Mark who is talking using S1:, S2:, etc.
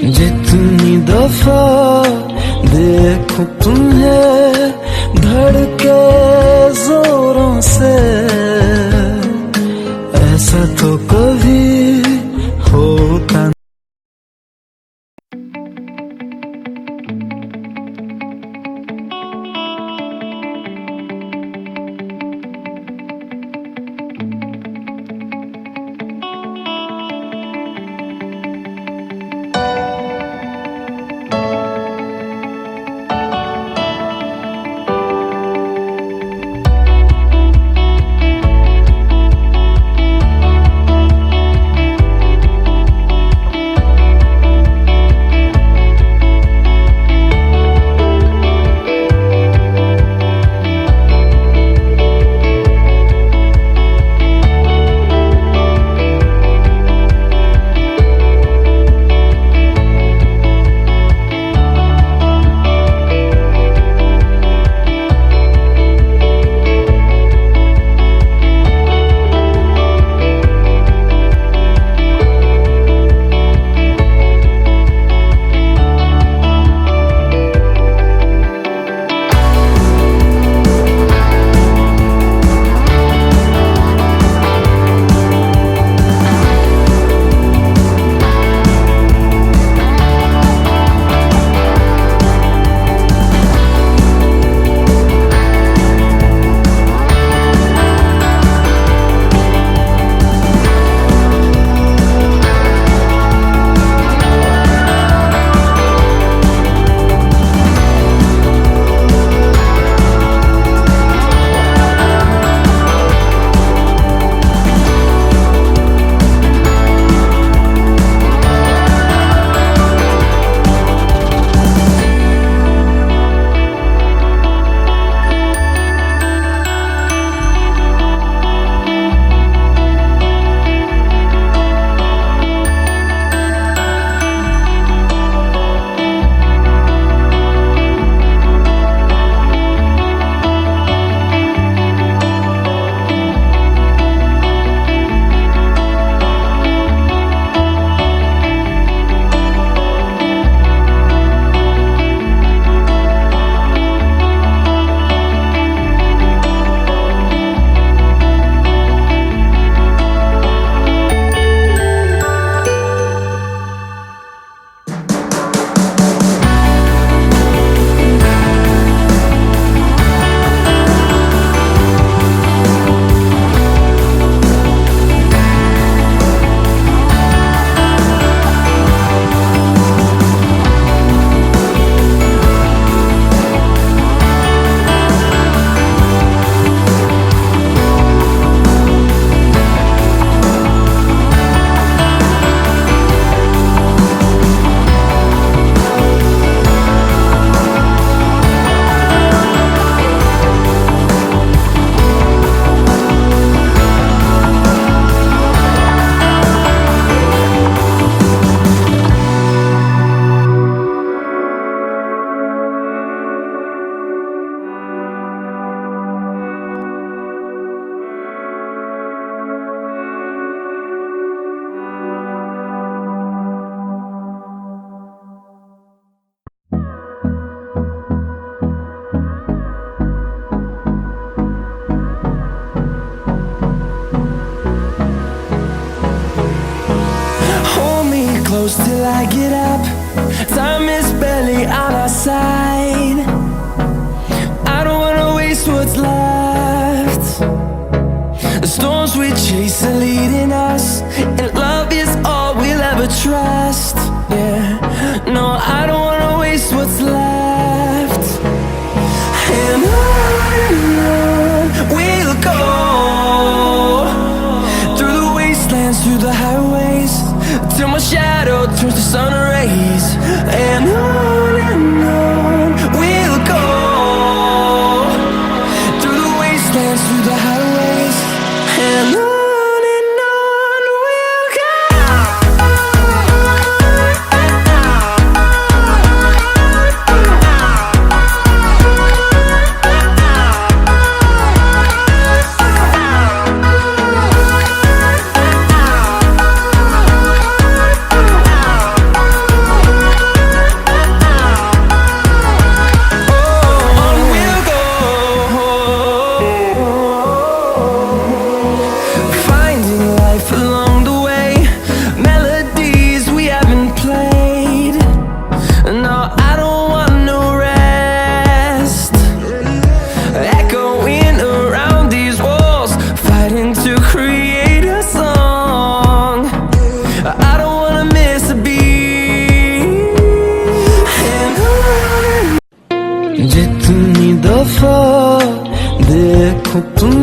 S1: जितनी दफा देखो तुम्हें धड़के जोरों से, ऐसा तो कभी होता नहीं।
S2: close till I get up. Time is barely on our side. I don't wanna waste what's left. The storms we chase are leading us, and love is all we'll ever trust. Yeah, no, I don't wanna waste what's left. And on we'll go, through the wastelands, through the highways, till my shadow turns to sun rays. And on we'll go, through the wastelands, through the highways, and on we'll go. to create a song. I don't wanna miss a beat. And on
S1: जितनी दफा देखो तुम